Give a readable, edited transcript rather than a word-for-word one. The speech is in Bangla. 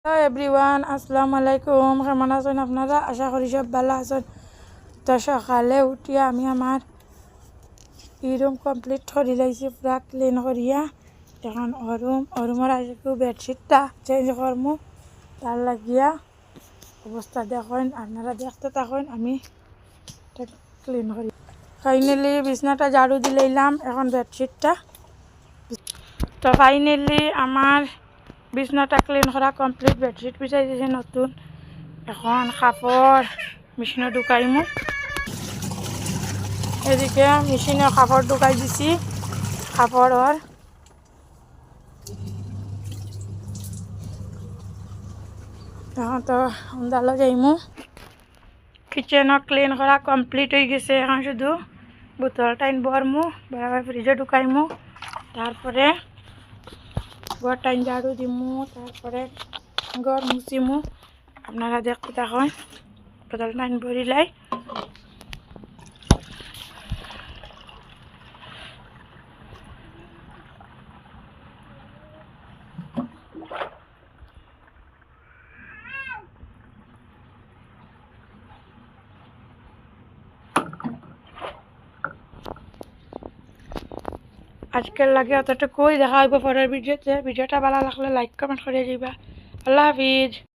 হ্যালো এভরিওয়ান, আসসালামু আলাইকুম। কেমন আছেন আপনারা? আশা করি সব ভালো আছেন। তো সকালে উঠিয়া আমি আমার রুম কমপ্লিট করে লাইছি, পুরা ক্লিন করিয়া। এখন অরুমের আজকে বেডশিটটা চেঞ্জ করমু, তার লাগিয়া অবস্থা দেখেন, আপনারা দেখতে থাকেন। আমি ক্লিন করি। ফাইনালি বিছনাটা ঝাড়ু দিলাম, এখন বেডশিটটা। তো ফাইনালি আমার বিছনাটা ক্লিন করা কমপ্লিট, বেডশিট বিছাই দিয়েছে নতুন। এখন কাপড় মেশিনে ঢুকাইমু। এদিকে মেশিনে কাপড় ঢুকাই দিছি, কাপড়র এখন তো উন্দালো যাইমু। কিচেনও ক্লিন করা কমপ্লিট হয়ে গেছে, এখন শুধু বোতল টাইন ভরমু, বরাবর ফ্রিজে ঢুকাইমু, তারপরে ঘর টাইন ঝাড়ু দিমু, তারপরে ঘর মুছিমু। আপনারা দেখতে থাকুন, বোতল টাইন ভরিলাই। আজকের লাগে অতটুকুই, দেখা হইব পরের ভিডিওতে। ভিডিওটা ভালো লাগলে লাইক কমেন্ট করে দিবা। আল্লাহ হাফিজ।